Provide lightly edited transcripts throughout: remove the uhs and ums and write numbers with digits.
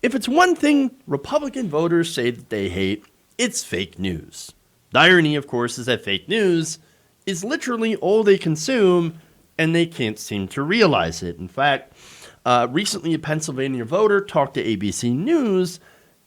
If it's one thing Republican voters say that they hate, it's fake news. The irony, of course, is that fake news is literally all they consume, and they can't seem to realize it. In fact, recently a Pennsylvania voter talked to ABC News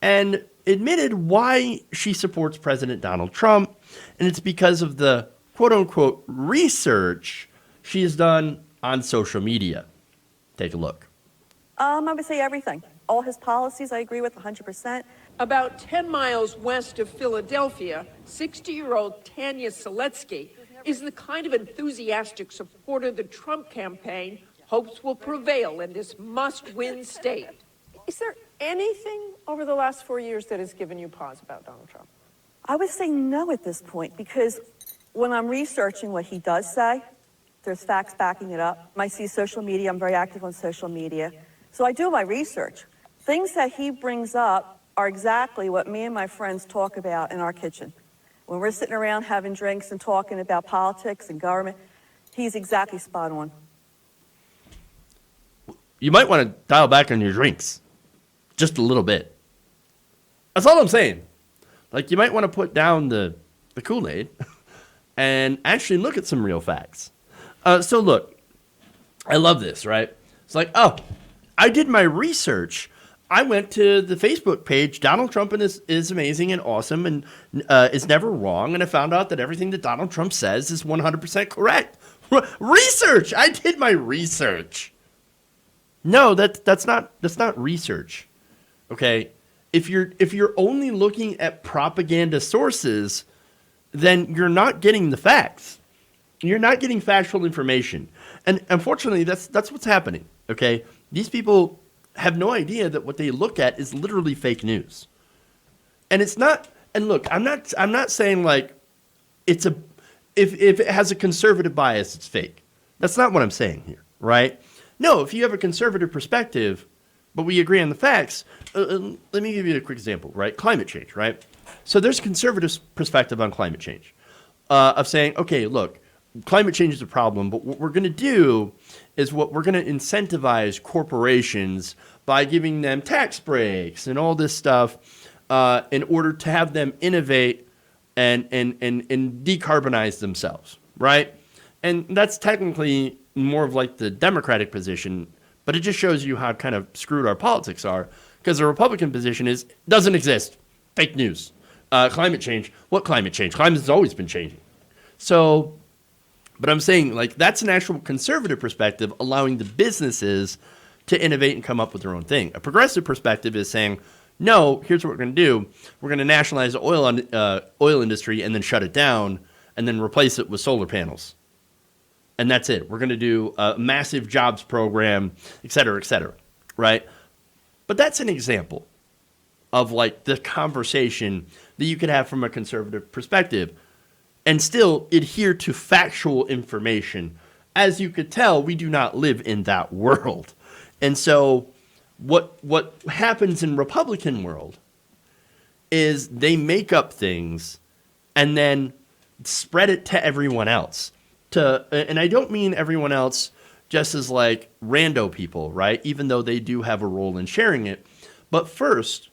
and admitted why she supports President Donald Trump, and it's because of the quote-unquote research she has done on social media. Take a look. I would say everything. All his policies I agree with 100%. About 10 miles west of Philadelphia, 60-year-old Tanya Seletsky is the kind of enthusiastic supporter the Trump campaign hopes will prevail in this must-win state. Is there anything over the last 4 years that has given you pause about Donald Trump? I would say no at this point, because when I'm researching what he does say, there's facts backing it up. I see social media. I'm very active on social media. So I do my research. Things that he brings up are exactly what me and my friends talk about in our kitchen. When we're sitting around having drinks and talking about politics and government, he's exactly spot on. You might want to dial back on your drinks just a little bit. That's all I'm saying. Like, you might want to put down the Kool-Aid and actually look at some real facts. So look, I love this, right? It's like, oh, I did my research. I went to the Facebook page. Donald Trump is amazing and awesome and is never wrong. And I found out that everything that Donald Trump says is 100% correct. Research. I did my research. No, that's not research. Okay. If you're only looking at propaganda sources, then you're not getting the facts. You're not getting factual information. And unfortunately, that's what's happening. Okay. These people have no idea that what they look at is literally fake news. And it's not, and look, I'm not saying like if it has a conservative bias, it's fake. That's not what I'm saying here, right? No, if you have a conservative perspective, but we agree on the facts, let me give you a quick example, right? Climate change, right? So there's a conservative perspective on climate change of saying, okay, look, climate change is a problem, but what we're going to do is we're going to incentivize corporations by giving them tax breaks and all this stuff in order to have them innovate and decarbonize themselves, right? And that's technically more of like the Democratic position, but it just shows you how kind of screwed our politics are, because the Republican position doesn't exist. Fake news. Climate change. What climate change? Climate has always been changing. So, but I'm saying, like, that's an actual conservative perspective, allowing the businesses to innovate and come up with their own thing. A progressive perspective is saying, no, here's what we're going to do. We're going to nationalize the oil industry and then shut it down and then replace it with solar panels. And that's it. We're going to do a massive jobs program, et cetera, right? But that's an example of, like, the conversation that you could have from a conservative perspective and still adhere to factual information. As you could tell, we do not live in that world. And so what happens in Republican world is they make up things and then spread it to everyone else. And I don't mean everyone else just as like rando people, right? Even though they do have a role in sharing it. But first,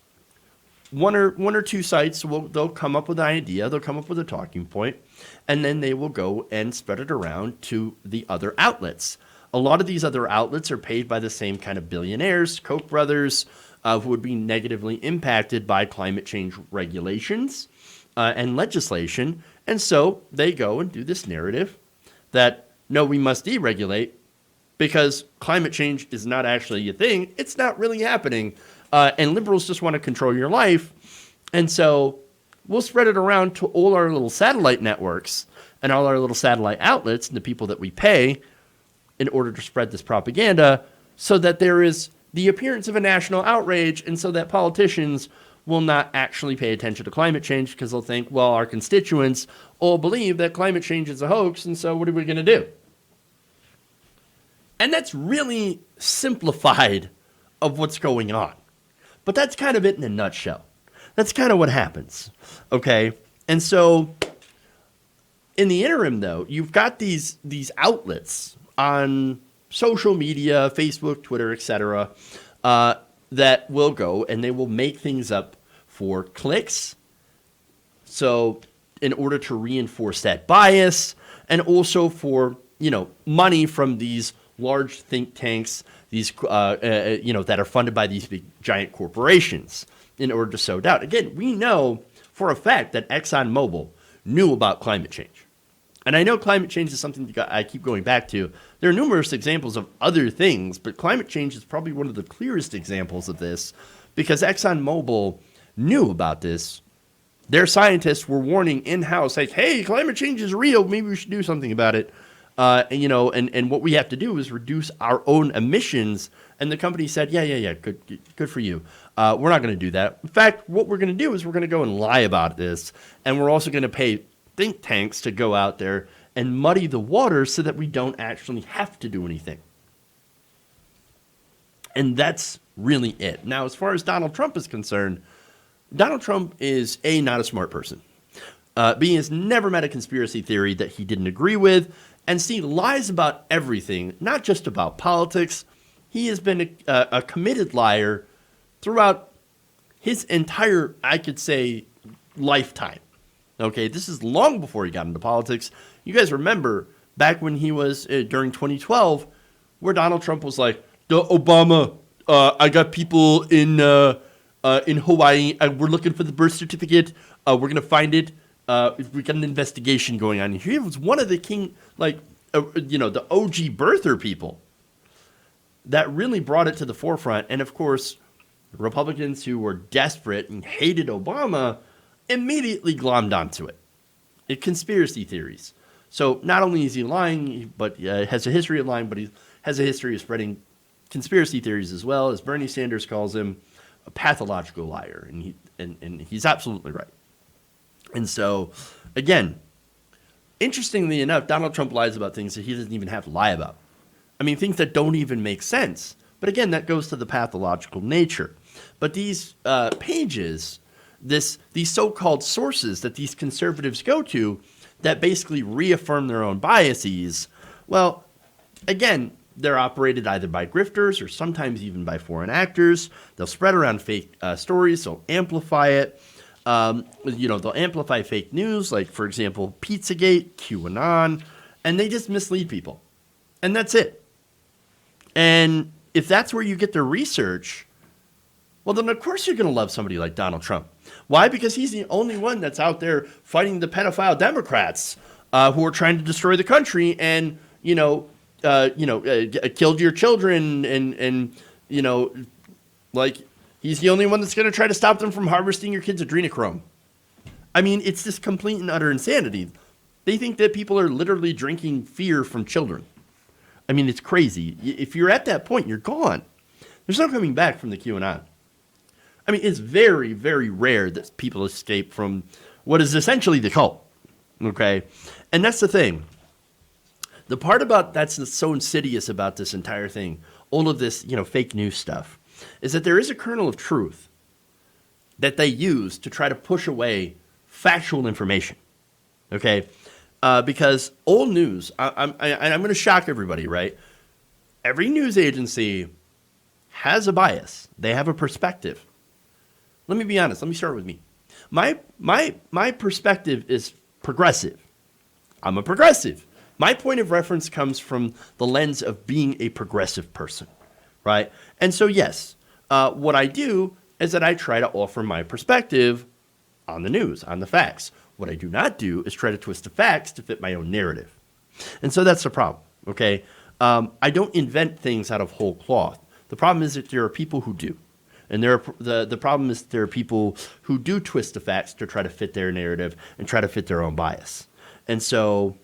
one or two sites they'll come up with an idea, they'll come up with a talking point, and then they will go and spread it around to the other outlets. A lot of these other outlets are paid by the same kind of billionaires, Koch brothers, who would be negatively impacted by climate change regulations and legislation. And so they go and do this narrative that, no, we must deregulate because climate change is not actually a thing. It's not really happening. And liberals just want to control your life. And so we'll spread it around to all our little satellite networks and all our little satellite outlets and the people that we pay in order to spread this propaganda so that there is the appearance of a national outrage and so that politicians will not actually pay attention to climate change because they'll think, well, our constituents all believe that climate change is a hoax, and so what are we going to do? And that's really simplified of what's going on. But that's kind of it in a nutshell. That's kind of what happens, okay? And so in the interim, though, you've got these outlets on social media, Facebook, Twitter, etc., that will go and they will make things up for clicks. So in order to reinforce that bias, and also for, money from these large think tanks, these, that are funded by these big giant corporations in order to sow doubt. Again, we know for a fact that ExxonMobil knew about climate change. And I know climate change is something that I keep going back to. There are numerous examples of other things, but climate change is probably one of the clearest examples of this because ExxonMobil knew about this. Their scientists were warning in-house, like, hey, climate change is real. Maybe we should do something about it. And what we have to do is reduce our own emissions. And the company said, yeah, good for you. We're not going to do that. In fact, what we're going to do is we're going to go and lie about this. And we're also going to pay think tanks to go out there and muddy the water so that we don't actually have to do anything. And that's really it. Now, as far as Donald Trump is concerned, Donald Trump is A, not a smart person. B, has never met a conspiracy theory that he didn't agree with. And C, lies about everything, not just about politics. He has been a committed liar throughout his entire, I could say, lifetime. Okay, this is long before he got into politics. You guys remember back when he was during 2012, where Donald Trump was like, Obama, I got people in Hawaii. We're looking for the birth certificate. We're going to find it. We got an investigation going on. He was one of the the OG birther people that really brought it to the forefront. And of course, Republicans who were desperate and hated Obama immediately glommed onto it. Conspiracy theories. So not only is he lying, but has a history of lying, but he has a history of spreading conspiracy theories as well, as Bernie Sanders calls him, a pathological liar. And he's absolutely right. And so, again, interestingly enough, Donald Trump lies about things that he doesn't even have to lie about. I mean, things that don't even make sense. But again, that goes to the pathological nature. But these pages, these so-called sources that these conservatives go to that basically reaffirm their own biases, well, again, they're operated either by grifters or sometimes even by foreign actors. They'll spread around fake stories. They'll amplify it. They'll amplify fake news, like, for example, Pizzagate, QAnon, and they just mislead people. And that's it. And if that's where you get their research, well, then of course you're going to love somebody like Donald Trump. Why? Because he's the only one that's out there fighting the pedophile Democrats who are trying to destroy the country and, killed your children and he's the only one that's going to try to stop them from harvesting your kids' adrenochrome. I mean, it's just complete and utter insanity. They think that people are literally drinking fear from children. I mean, it's crazy. If you're at that point, you're gone. There's no coming back from the QAnon. I mean, it's very, very rare that people escape from what is essentially the cult. Okay? And that's the thing. The part about that's so insidious about this entire thing, all of this, fake news stuff, is that there is a kernel of truth that they use to try to push away factual information. Okay? Because old news, I'm going to shock everybody, right? Every news agency has a bias. They have a perspective. Let me be honest. Let me start with me. My perspective is progressive. I'm a progressive. My point of reference comes from the lens of being a progressive person, right? And so, yes, what I do is that I try to offer my perspective on the news, on the facts. What I do not do is try to twist the facts to fit my own narrative. And so that's the problem, okay? I don't invent things out of whole cloth. The problem is that there are people who do. And the problem is that there are people who do twist the facts to try to fit their narrative and try to fit their own bias. And so,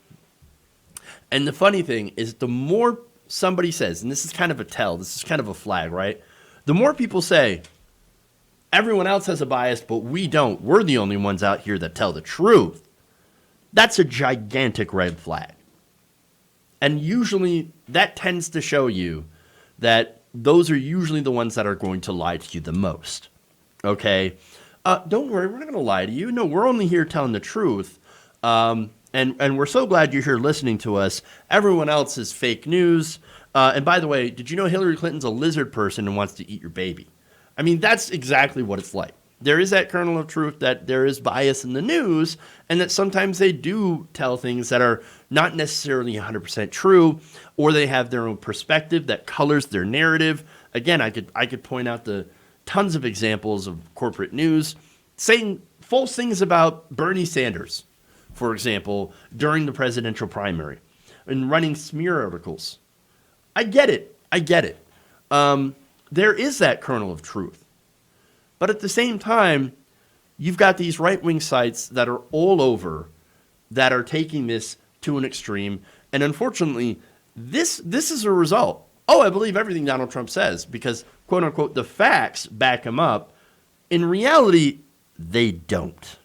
and the funny thing is the more somebody says, and this is kind of a tell, this is kind of a flag, right? The more people say, everyone else has a bias, but we don't. We're the only ones out here that tell the truth. That's a gigantic red flag. And usually that tends to show you that those are usually the ones that are going to lie to you the most. Okay? Don't worry, we're not going to lie to you. No, we're only here telling the truth. And we're so glad you're here listening to us. Everyone else is fake news. And by the way, did you know Hillary Clinton's a lizard person and wants to eat your baby? I mean, that's exactly what it's like. There is that kernel of truth that there is bias in the news, and that sometimes they do tell things that are not necessarily 100% true, or they have their own perspective that colors their narrative. Again, I could point out the tons of examples of corporate news saying false things about Bernie Sanders, for example, during the presidential primary, and running smear articles. I get it. There is that kernel of truth. But at the same time, you've got these right-wing sites that are all over that are taking this to an extreme. And unfortunately, this is a result. Oh, I believe everything Donald Trump says because, quote unquote, the facts back him up. In reality, they don't.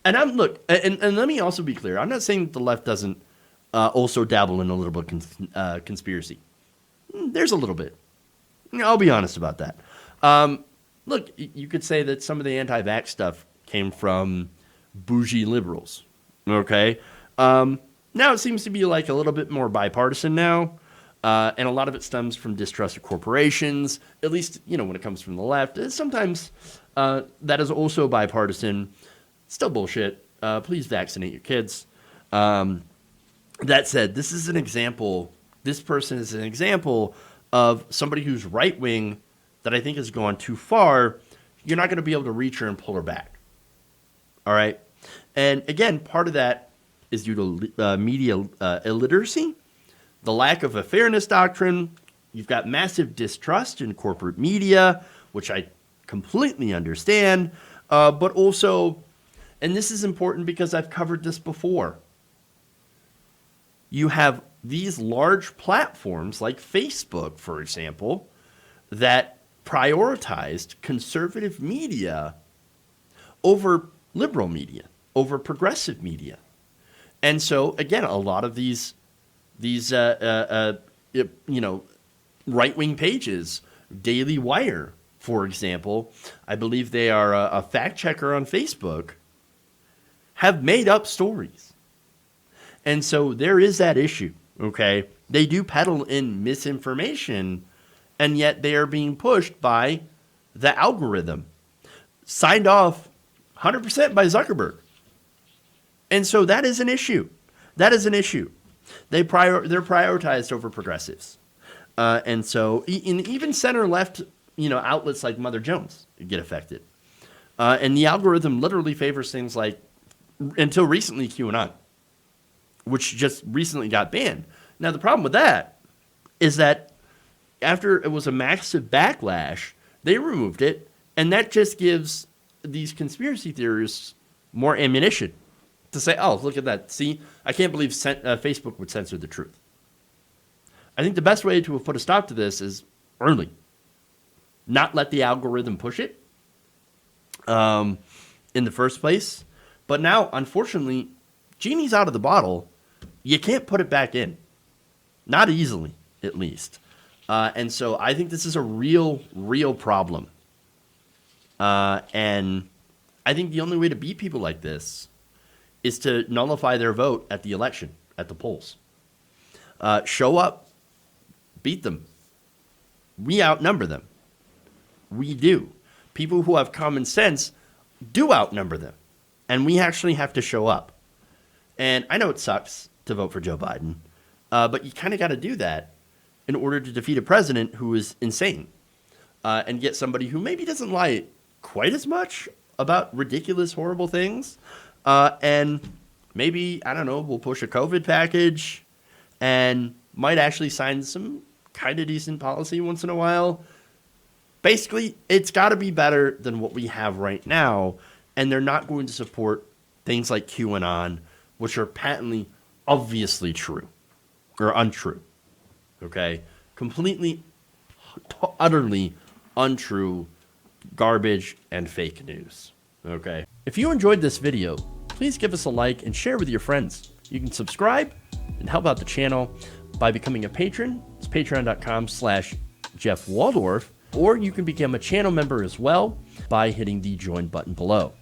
And and let me also be clear. I'm not saying that the left doesn't also dabble in a little bit of conspiracy. There's a little bit. I'll be honest about that. Look, you could say that some of the anti-vax stuff came from bougie liberals. Okay. Now it seems to be like a little bit more bipartisan now. And a lot of it stems from distrust of corporations, at least, when it comes from the left. Sometimes that is also bipartisan. Still bullshit. Please vaccinate your kids. That said, this is an example. This person is an example of somebody who's right-wing that I think has gone too far. You're not going to be able to reach her and pull her back. All right? And again, part of that is due to media illiteracy, the lack of a fairness doctrine. You've got massive distrust in corporate media, which I completely understand, but also, and this is important because I've covered this before, you have these large platforms like Facebook, for example, that prioritized conservative media over liberal media, over progressive media. And so, again, a lot of these right-wing pages, Daily Wire, for example, I believe they are a fact checker on Facebook, have made up stories. And so there is that issue. Okay, they do peddle in misinformation, and yet they are being pushed by the algorithm, signed off 100% by Zuckerberg. And so that is an issue. They're prioritized over progressives, and so even center-left, outlets like Mother Jones get affected, and the algorithm literally favors things like, until recently, QAnon, which just recently got banned. Now, the problem with that is that after it was a massive backlash, they removed it, and that just gives these conspiracy theorists more ammunition to say, oh, look at that. See, I can't believe Facebook would censor the truth. I think the best way to put a stop to this is early. Not let the algorithm push it in the first place. But now, unfortunately, genie's out of the bottle. You can't put it back in. Not easily, at least. And so I think this is a real problem. And I think the only way to beat people like this is to nullify their vote at the election, at the polls. Show up, beat them. We outnumber them. We do. People who have common sense do outnumber them. And we actually have to show up. And I know it sucks to vote for Joe Biden, but you kind of got to do that in order to defeat a president who is insane, and get somebody who maybe doesn't lie quite as much about ridiculous, horrible things, and maybe, I don't know, we'll push a COVID package and might actually sign some kind of decent policy once in a while. Basically, it's got to be better than what we have right now, and they're not going to support things like QAnon, which are patently, obviously true or untrue. Okay? Completely, utterly untrue garbage and fake news. Okay? If you enjoyed this video, please give us a like and share with your friends. You can subscribe and help out the channel by becoming a patron. It's patreon.com/Jeff Waldorf, or you can become a channel member as well by hitting the join button below.